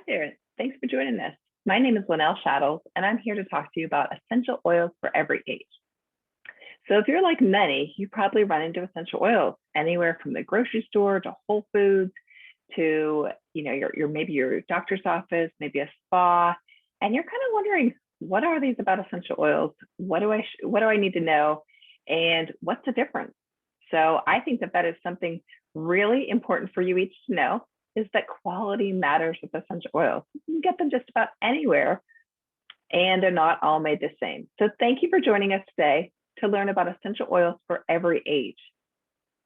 there. Thanks for joining us. My name is Lynell, and I'm here to talk to you about essential oils for every age. So if you're like many, you probably run into essential oils anywhere from the grocery store to Whole Foods to your maybe your doctor's office, maybe a spa, and you're kind of wondering, what are these about essential oils? What do I need to know, and what's the difference? So I think that is something really important for you each to know, is that quality matters with essential oils. You can get them just about anywhere, and they're not all made the same. So thank you for joining us today to learn about essential oils for every age.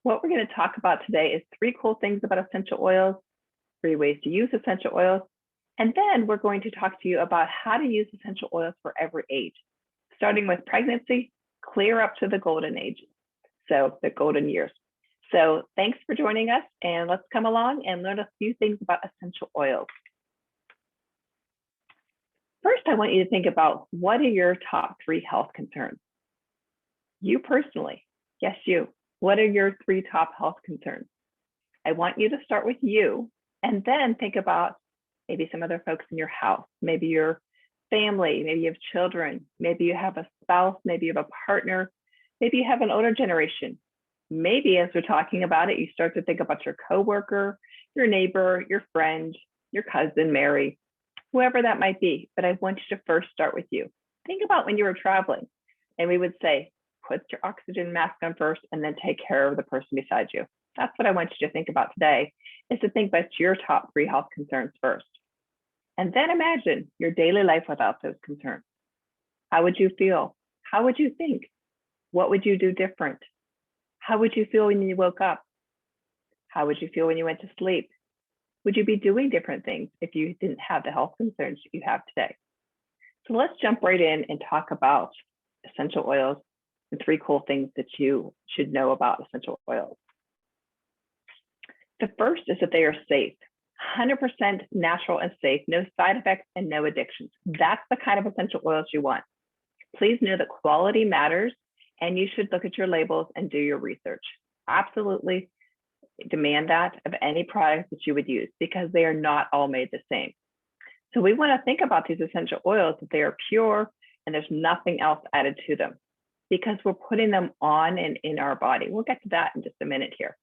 What we're going to talk about today is 3 cool things about essential oils, 3 ways to use essential oils, and then we're going to talk to you about how to use essential oils for every age, starting with pregnancy, clear up to the golden age, so the golden years. So thanks for joining us, and let's come along and learn a few things about essential oils. First, I want you to think about, what are your top 3 health concerns? You personally, yes, you. What are your 3 top health concerns? I want you to start with you, and then think about maybe some other folks in your house, maybe your family, maybe you have children, maybe you have a spouse, maybe you have a partner, maybe you have an older generation. Maybe as we're talking about it, you start to think about your coworker, your neighbor, your friend, your cousin, Mary, whoever that might be. But I want you to first start with you. Think about when you were traveling, and we would say, put your oxygen mask on first and then take care of the person beside you. That's what I want you to think about today, is to think about your top 3 health concerns first. And then imagine your daily life without those concerns. How would you feel? How would you think? What would you do different? How would you feel when you woke up? How would you feel when you went to sleep? Would you be doing different things if you didn't have the health concerns you have today? So let's jump right in and talk about essential oils and 3 cool things that you should know about essential oils. The first is that they are safe, 100% natural and safe, no side effects and no addictions. That's the kind of essential oils you want. Please know that quality matters, and you should look at your labels and do your research. Absolutely demand that of any product that you would use, because they are not all made the same. So we want to think about these essential oils that they are pure and there's nothing else added to them, because we're putting them on and in our body. We'll get to that in just a minute here.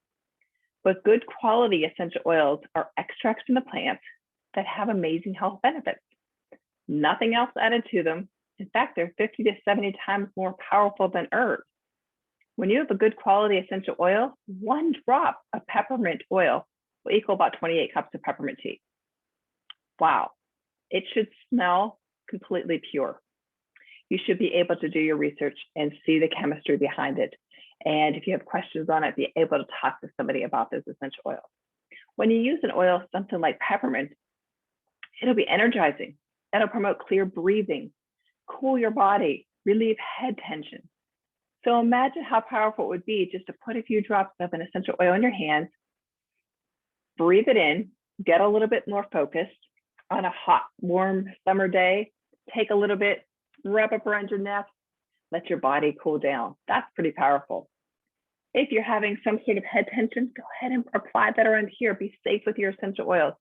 But good quality essential oils are extracts from the plants that have amazing health benefits. Nothing else added to them. In fact, they're 50 to 70 times more powerful than herbs. When you have a good quality essential oil, 1 drop of peppermint oil will equal about 28 cups of peppermint tea. Wow. It should smell completely pure. You should be able to do your research and see the chemistry behind it. And if you have questions on it, be able to talk to somebody about those essential oils. When you use an oil, something like peppermint, it'll be energizing. It'll promote clear breathing, cool your body, relieve head tension. So imagine how powerful it would be just to put a few drops of an essential oil in your hands, breathe it in, get a little bit more focused on a hot, warm summer day, take a little bit, rub up around your neck, let your body cool down. That's pretty powerful. If you're having some sort of head tension, go ahead and apply that around here. Be safe with your essential oils.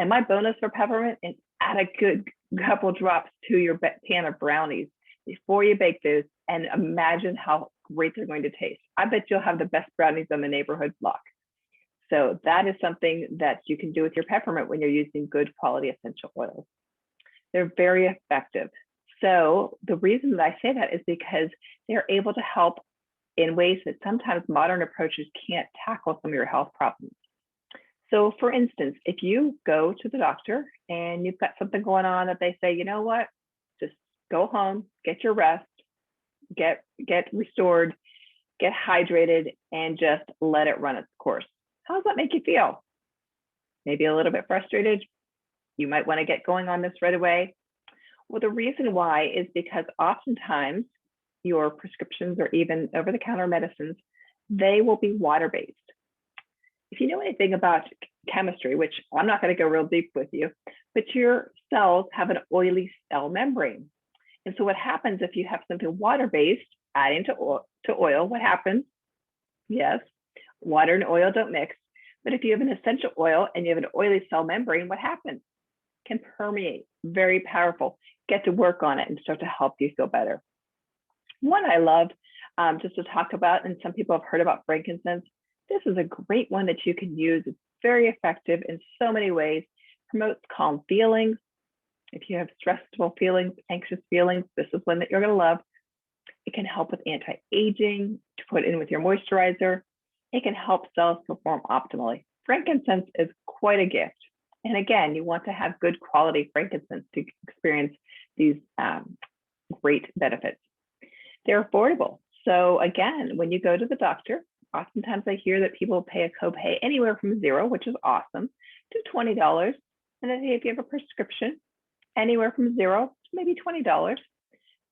And my bonus for peppermint is add a good couple drops to your pan of brownies before you bake those, and imagine how great they're going to taste. I bet you'll have the best brownies on the neighborhood block. So that is something that you can do with your peppermint when you're using good quality essential oils. They're very effective. So the reason that I say that is because they're able to help in ways that sometimes modern approaches can't tackle some of your health problems. So for instance, if you go to the doctor and you've got something going on that they say, you know what, just go home, get your rest, get restored, get hydrated, and just let it run its course. How does that make you feel? Maybe a little bit frustrated. You might want to get going on this right away. Well, the reason why is because oftentimes your prescriptions or even over-the-counter medicines, they will be water-based. If you know anything about chemistry, which I'm not going to go real deep with you, but your cells have an oily cell membrane. And so what happens if you have something water-based, adding to oil, what happens? Yes, water and oil don't mix. But if you have an essential oil and you have an oily cell membrane, what happens? can permeate, very powerful. Get to work on it and start to help you feel better. One I love just to talk about, and some people have heard about frankincense. This is a great one that you can use. It's very effective in so many ways. Promotes calm feelings. If you have stressful feelings, anxious feelings, this is one that you're going to love. It can help with anti-aging, to put in with your moisturizer. It can help cells perform optimally. Frankincense is quite a gift. And again, you want to have good quality frankincense to experience these great benefits. They're affordable. So again, when you go to the doctor, oftentimes I hear that people pay a copay anywhere from $0, which is awesome, to $20. And then if you have a prescription, anywhere from $0 to maybe $20.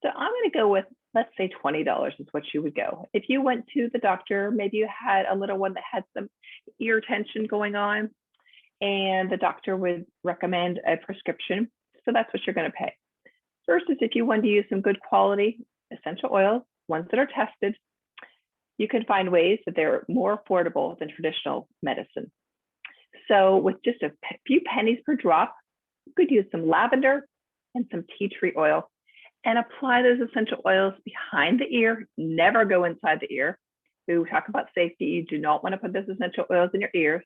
So I'm going to go with, let's say $20 is what you would go. If you went to the doctor, maybe you had a little one that had some ear tension going on, and the doctor would recommend a prescription. So that's what you're going to pay. Versus if you want to use some good quality essential oils, ones that are tested, you can find ways that they're more affordable than traditional medicine. So with just a few pennies per drop, you could use some lavender and some tea tree oil and apply those essential oils behind the ear. Never go inside the ear. We talk about safety. You do not want to put those essential oils in your ears.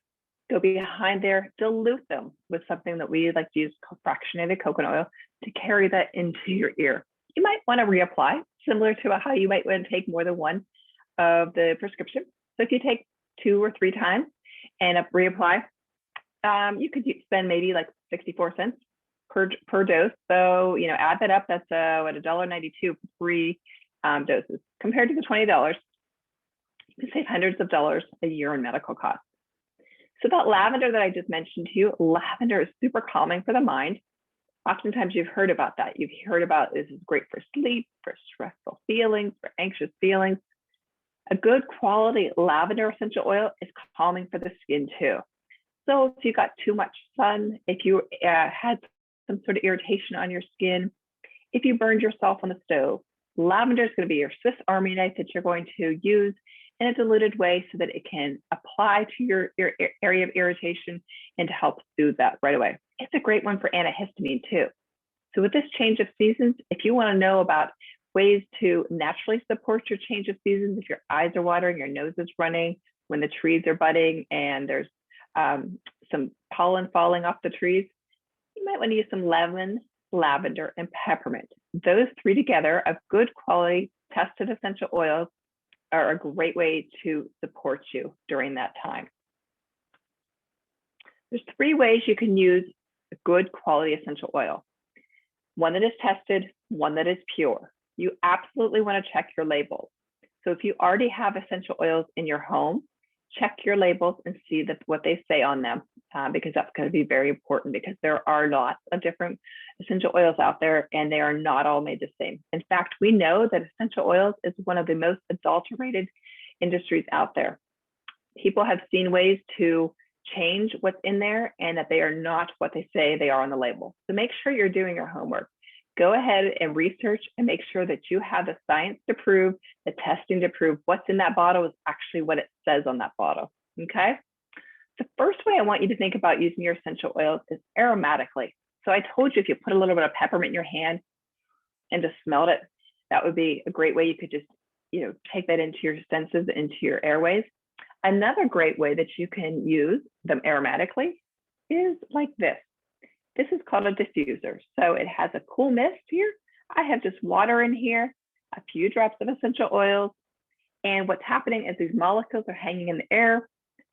Go behind there, dilute them with something that we like to use called fractionated coconut oil to carry that into your ear. You might want to reapply, similar to how you might want to take more than one of the prescription. So if you take 2 or 3 times and reapply, you could spend maybe like 64 cents per dose. So, add that up. That's what, $1.92 for 3 doses. Compared to the $20, you can save hundreds of dollars a year in medical costs. So that lavender that I just mentioned to you, lavender is super calming for the mind. Oftentimes you've heard about that. You've heard about this is great for sleep, for stressful feelings, for anxious feelings. A good quality lavender essential oil is calming for the skin too. So if you got too much sun, if you had some sort of irritation on your skin, if you burned yourself on the stove, lavender is going to be your Swiss Army knife that you're going to use in a diluted way so that it can apply to your area of irritation and to help soothe that right away. It's a great one for antihistamine too. So with this change of seasons, if you want to know about ways to naturally support your change of seasons, if your eyes are watering, your nose is running, when the trees are budding and there's some pollen falling off the trees, you might want to use some lemon, lavender, and peppermint. Those 3 together of good quality tested essential oils are a great way to support you during that time. There's 3 ways you can use a good quality essential oil. One that is tested, one that is pure. You absolutely want to check your labels. So if you already have essential oils in your home, check your labels and see what they say on them, because that's going to be very important, because there are lots of different essential oils out there and they are not all made the same. In fact, we know that essential oils is one of the most adulterated industries out there. People have seen ways to change what's in there and that they are not what they say they are on the label. So make sure you're doing your homework. Go ahead and research and make sure that you have the science to prove, the testing to prove what's in that bottle is actually what it says on that bottle, okay? The first way I want you to think about using your essential oils is aromatically. So I told you if you put a little bit of peppermint in your hand and just smelled it, that would be a great way you could just, take that into your senses, into your airways. Another great way that you can use them aromatically is like this. This is called a diffuser. So it has a cool mist here. I have just water in here, a few drops of essential oils, and what's happening is these molecules are hanging in the air.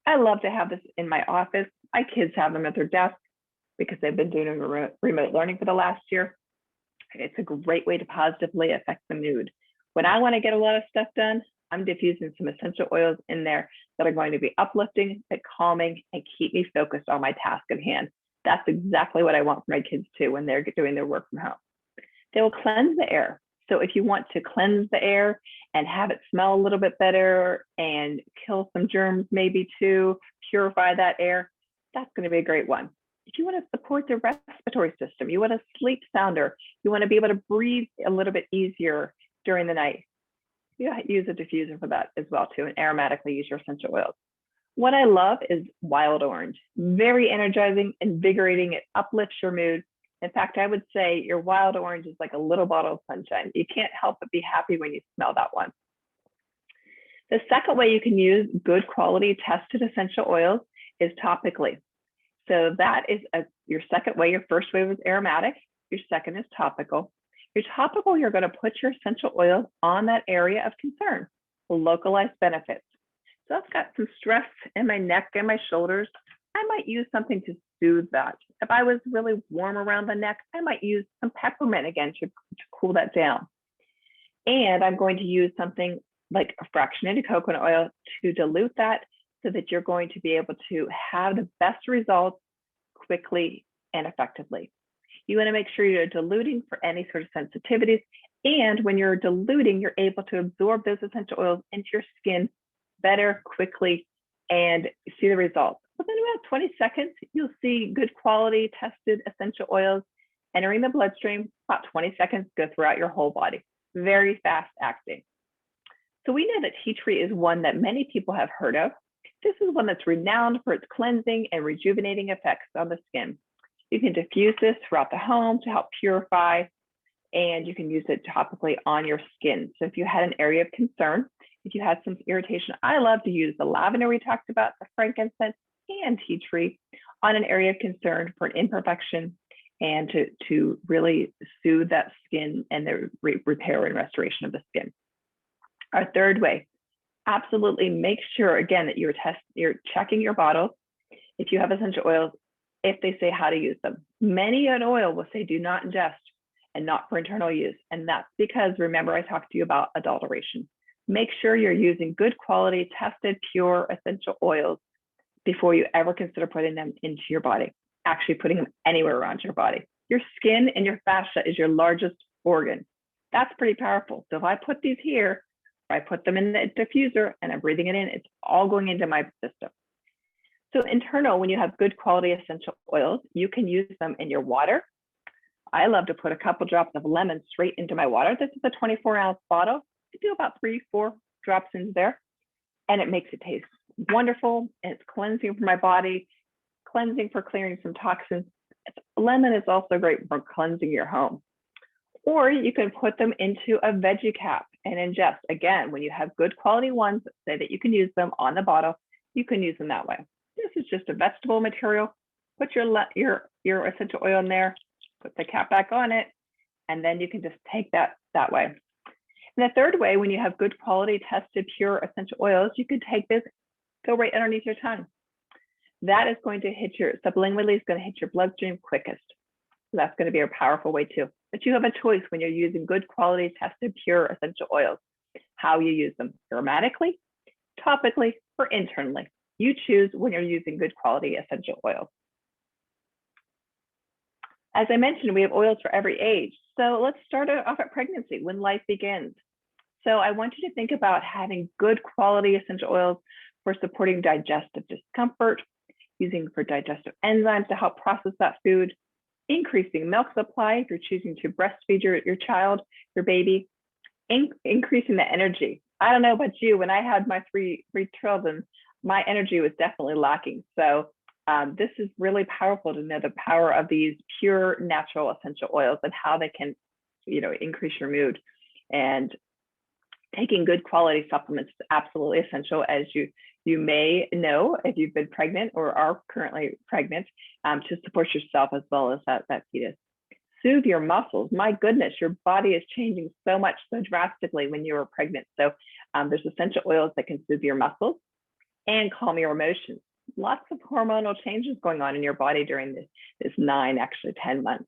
I love to have this in my office. My kids have them at their desk because they've been doing remote learning for the last year. It's a great way to positively affect the mood. When I want to get a lot of stuff done, I'm diffusing some essential oils in there that are going to be uplifting, but calming, and keep me focused on my task at hand. That's exactly what I want for my kids too when they're doing their work from home. They will cleanse the air. So if you want to cleanse the air and have it smell a little bit better and kill some germs maybe too, purify that air, that's going to be a great one. If you want to support the respiratory system, you want to sleep sounder, you want to be able to breathe a little bit easier during the night, you use a diffuser for that as well too, and aromatically use your essential oils. What I love is wild orange, very energizing, invigorating. It uplifts your mood. In fact, I would say your wild orange is like a little bottle of sunshine. You can't help but be happy when you smell that one. The second way you can use good quality tested essential oils is topically. So that is your second way. Your first way was aromatic. Your second is topical. Your topical, you're going to put your essential oils on that area of concern, localized benefits. So I've got some stress in my neck and my shoulders. I might use something to soothe that. If I was really warm around the neck, I might use some peppermint again to cool that down. And I'm going to use something like a fractionated coconut oil to dilute that so that you're going to be able to have the best results quickly and effectively. You want to make sure you're diluting for any sort of sensitivities. And when you're diluting, you're able to absorb those essential oils into your skin better, quickly, and see the results. Within about 20 seconds, you'll see good quality tested essential oils entering the bloodstream. About 20 seconds, go throughout your whole body. Very fast acting. So we know that tea tree is one that many people have heard of. This is one that's renowned for its cleansing and rejuvenating effects on the skin. You can diffuse this throughout the home to help purify, and you can use it topically on your skin. So if you had an area of concern, if you had some irritation, I love to use the lavender we talked about, the frankincense, and tea tree on an area of concern for an imperfection and to really soothe that skin and the repair and restoration of the skin. Our third way, absolutely make sure, again, that you're checking your bottles. If you have essential oils, if they say how to use them. Many an oil will say do not ingest and not for internal use. And that's because, remember, I talked to you about adulteration. Make sure you're using good quality, tested, pure essential oils before you ever consider putting them into your body, actually putting them anywhere around your body. Your skin and your fascia is your largest organ. That's pretty powerful. So if I put these here, or I put them in the diffuser and I'm breathing it in, it's all going into my system. So internal, when you have good quality essential oils, you can use them in your water. I love to put a couple drops of lemon straight into my water. This is a 24-ounce bottle. I do about 3-4 drops into there, and it makes it taste wonderful. And it's cleansing for my body, cleansing for clearing some toxins. Lemon is also great for cleansing your home. Or you can put them into a veggie cap and ingest. Again, when you have good quality ones that say that you can use them on the bottle, you can use them that way. This is just a vegetable material. Put your essential oil in there, put the cap back on it, and then you can just take that way. And the third way, when you have good quality tested pure essential oils, you could take this, go right underneath your tongue. That is going to hit your sublingually, is going to hit your bloodstream quickest. So that's going to be a powerful way too. But you have a choice when you're using good quality tested pure essential oils, how you use them, aromatically, topically, or internally. You choose when you're using good quality essential oils. As I mentioned, we have oils for every age. So let's start off at pregnancy, when life begins. So I want you to think about having good quality essential oils for supporting digestive discomfort, using for digestive enzymes to help process that food, increasing milk supply if you're choosing to breastfeed your child, your baby, increasing the energy. I don't know about you, when I had my three children, my energy was definitely lacking. So this is really powerful to know the power of these pure natural essential oils and how they can, increase your mood. And taking good quality supplements is absolutely essential, as you may know if you've been pregnant or are currently pregnant, to support yourself as well as that fetus. Soothe your muscles. My goodness, your body is changing so much, so drastically when you were pregnant. So there's essential oils that can soothe your muscles and calm your emotions. Lots of hormonal changes going on in your body during this 9, actually 10 months.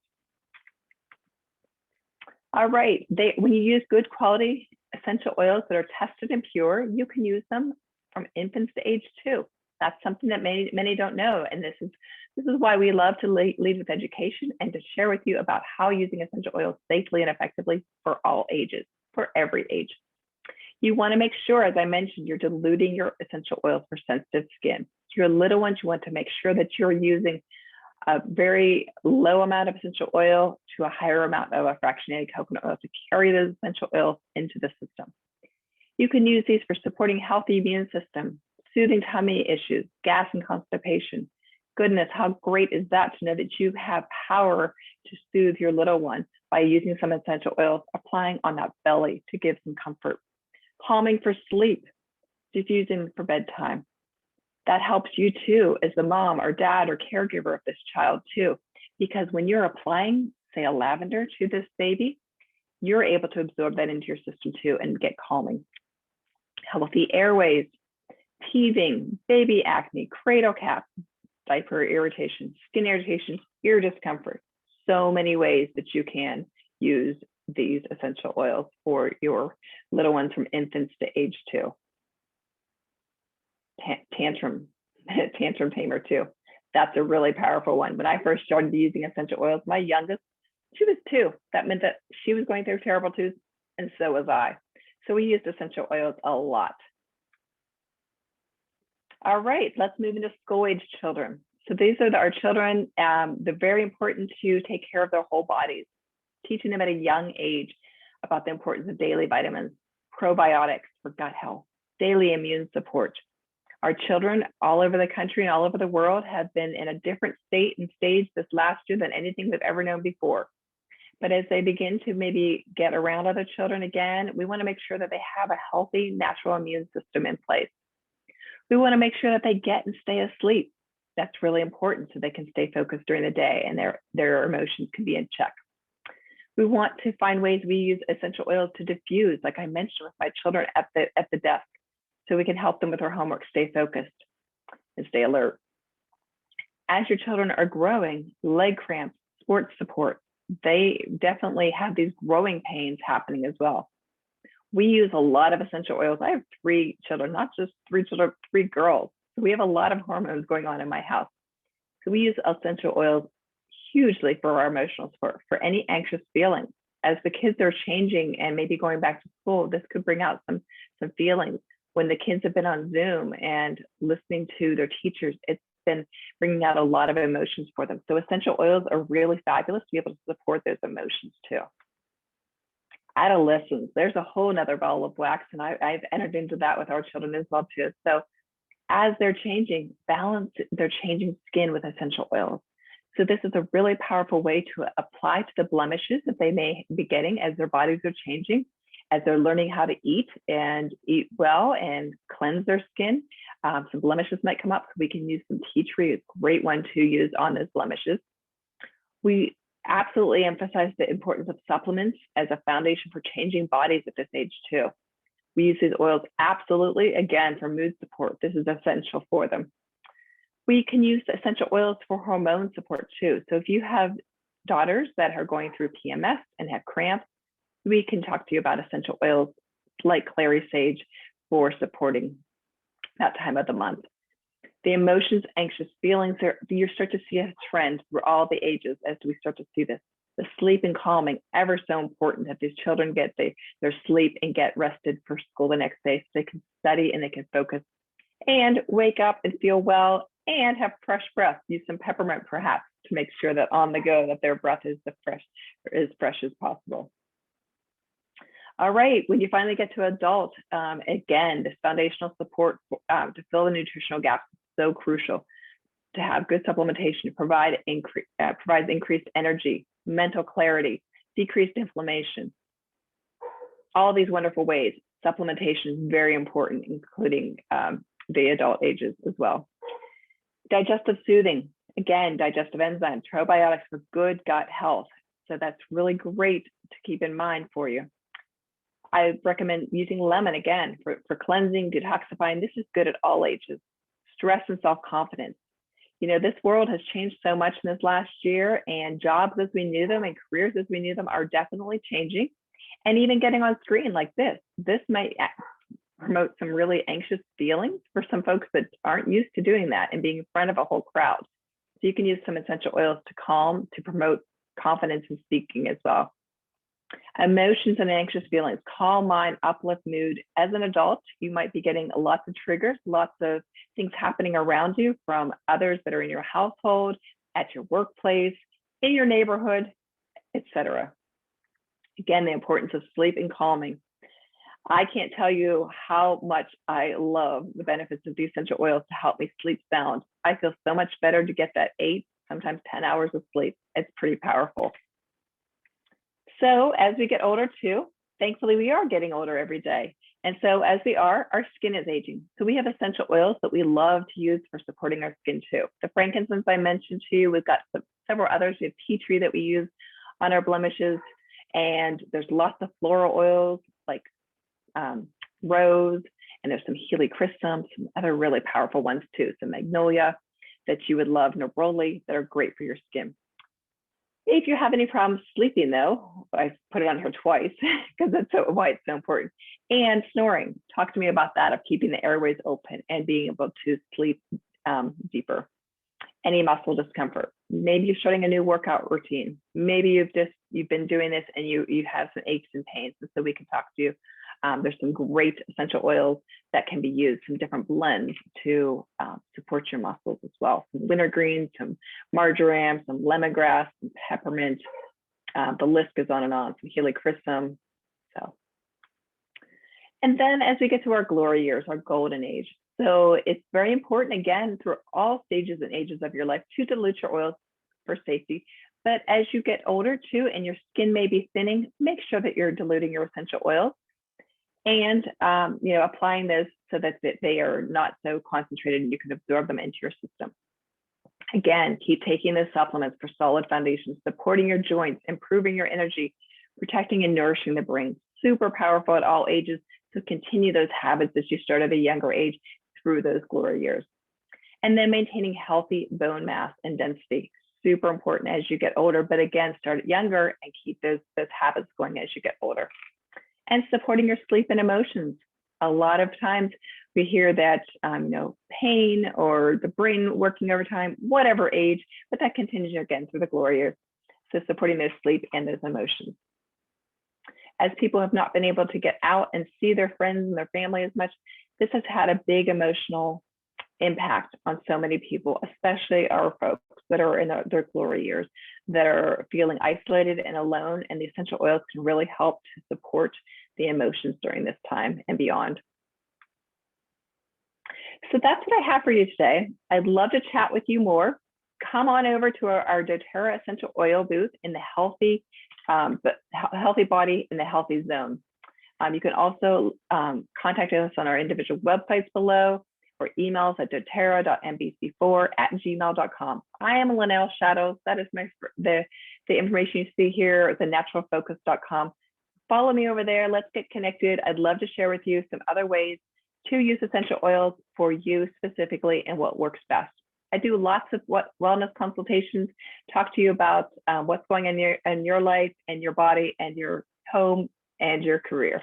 All right, when you use good quality essential oils that are tested and pure, you can use them from infants to age 2. That's something that many don't know. And this is why we love to lead with education and to share with you about how using essential oils safely and effectively for all ages, for every age. You want to make sure, as I mentioned, you're diluting your essential oils for sensitive skin. Your little ones, you want to make sure that you're using a very low amount of essential oil to a higher amount of a fractionated coconut oil to carry those essential oils into the system. You can use these for supporting healthy immune system, soothing tummy issues, gas and constipation, goodness, how great is that to know that you have power to soothe your little one by using some essential oils, applying on that belly to give some comfort. Calming for sleep, diffusing for bedtime. That helps you too as the mom or dad or caregiver of this child too, because when you're applying, say, a lavender to this baby, you're able to absorb that into your system too and get calming. Healthy airways, teething, baby acne, cradle cap, diaper irritation, skin irritation, ear discomfort. So many ways that you can use these essential oils for your little ones from infants to age 2. Tantrum tamer too. That's a really powerful one. When I first started using essential oils, my youngest, she was 2. That meant that she was going through terrible twos, and so was I. So we used essential oils a lot. All right, let's move into school-age children. So these are our children. They're very important to take care of their whole bodies, teaching them at a young age about the importance of daily vitamins, probiotics for gut health, daily immune support. Our children all over the country and all over the world have been in a different state and stage this last year than anything we've ever known before. But as they begin to maybe get around other children again, we want to make sure that they have a healthy, natural immune system in place. We want to make sure that they get and stay asleep. That's really important so they can stay focused during the day and their emotions can be in check. We want to find ways we use essential oils to diffuse, like I mentioned with my children at the desk, so we can help them with their homework, stay focused and stay alert. As your children are growing, leg cramps, sports support, they definitely have these growing pains happening as well. We use a lot of essential oils. I have 3 children, not just 3 children, 3 girls. So we have a lot of hormones going on in my house. So we use essential oils hugely for our emotional support, for any anxious feelings. As the kids are changing and maybe going back to school, this could bring out some feelings. When the kids have been on Zoom and listening to their teachers, it's been bringing out a lot of emotions for them. So essential oils are really fabulous to be able to support those emotions too. Adolescents, there's a whole nother ball of wax, and I've entered into that with our children as well too. So as they're changing, they're changing skin with essential oils. So this is a really powerful way to apply to the blemishes that they may be getting as their bodies are changing, as they're learning how to eat well and cleanse their skin. Some blemishes might come up, so we can use some tea tree, a great one to use on those blemishes. We absolutely emphasize the importance of supplements as a foundation for changing bodies at this age too. We use these oils absolutely, again, for mood support. This is essential for them. We can use essential oils for hormone support too. So if you have daughters that are going through PMS and have cramps, we can talk to you about essential oils like clary sage for supporting that time of the month. The emotions, anxious feelings, you start to see a trend for all the ages as we start to see this. The sleep and calming, ever so important that these children get their sleep and get rested for school the next day so they can study and they can focus and wake up and feel well and have fresh breath. Use some peppermint perhaps to make sure that on the go that their breath is as fresh as possible. All right, when you finally get to adult, again, this foundational support to fill the nutritional gaps is so crucial. To have good supplementation provides increased energy, mental clarity, decreased inflammation. All these wonderful ways. Supplementation is very important, including the adult ages as well. Digestive soothing, again, digestive enzymes, probiotics for good gut health. So that's really great to keep in mind for you. I recommend using lemon again for cleansing, detoxifying. This is good at all ages. Stress and self-confidence. You know, this world has changed so much in this last year, and jobs as we knew them and careers as we knew them are definitely changing. And even getting on screen like this might promote some really anxious feelings for some folks that aren't used to doing that and being in front of a whole crowd. So you can use some essential oils to calm, to promote confidence in speaking as well. Emotions and anxious feelings, calm mind, uplift mood. As an adult, you might be getting lots of triggers, lots of things happening around you from others that are in your household, at your workplace, in your neighborhood, etc. Again, the importance of sleep and calming. I can't tell you how much I love the benefits of the essential oils to help me sleep sound. I feel so much better to get that 8, sometimes 10 hours of sleep. It's pretty powerful. So as we get older too, thankfully we are getting older every day. And so as we are, our skin is aging. So we have essential oils that we love to use for supporting our skin too. The frankincense I mentioned to you, we've got several others. We have tea tree that we use on our blemishes. And there's lots of floral oils like rose, and there's some helichrysum, some other really powerful ones too. Some magnolia that you would love, neroli, that are great for your skin. If you have any problems sleeping though, I put it on here twice because that's why it's so important. And snoring, talk to me about that, of keeping the airways open and being able to sleep deeper. Any muscle discomfort, maybe you're starting a new workout routine. Maybe you've been doing this and you have some aches and pains, and so we can talk to you. There's some great essential oils that can be used, some different blends to support your muscles as well. Some wintergreen, some marjoram, some lemongrass, some peppermint. The list goes on and on. Some helichrysum. So, and then as we get to our glory years, our golden age. So it's very important, again, through all stages and ages of your life, to dilute your oils for safety. But as you get older too, and your skin may be thinning, make sure that you're diluting your essential oils and applying those so that they are not so concentrated and you can absorb them into your system. Again, keep taking those supplements for solid foundations, supporting your joints, improving your energy, protecting and nourishing the brain. Super powerful at all ages. So continue those habits that you start at a younger age through those glory years. And then maintaining healthy bone mass and density. Super important as you get older, but again, start younger and keep those habits going as you get older. And supporting your sleep and emotions. A lot of times we hear that, pain or the brain working overtime, whatever age, but that continues again through the glory years. So supporting their sleep and those emotions. As people have not been able to get out and see their friends and their family as much, this has had a big emotional impact on so many people, especially our folks that are in their glory years, that are feeling isolated and alone, and the essential oils can really help to support the emotions during this time and beyond. So that's what I have for you today. I'd love to chat with you more. Come on over to our dōTERRA essential oil booth in the healthy body in the healthy zone. You can also contact us on our individual websites below, or emails at doterra.mbc4@gmail.com. I am Lynell Shadows. That is the information you see here, the naturalfocus.com. Follow me over there. Let's get connected. I'd love to share with you some other ways to use essential oils for you specifically and what works best. I do lots of wellness consultations, talk to you about what's going on in your life and your body and your home and your career.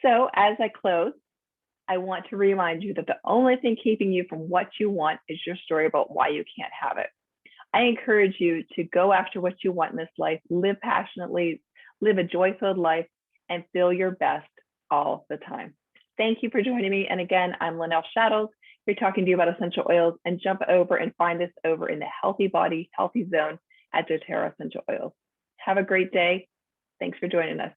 So as I close, I want to remind you that the only thing keeping you from what you want is your story about why you can't have it. I encourage you to go after what you want in this life, live passionately, live a joy-filled life, and feel your best all the time. Thank you for joining me. And again, I'm Lynell Shadows. We're talking to you about essential oils, and jump over and find us over in the healthy body, healthy zone at dōTERRA Essential Oils. Have a great day. Thanks for joining us.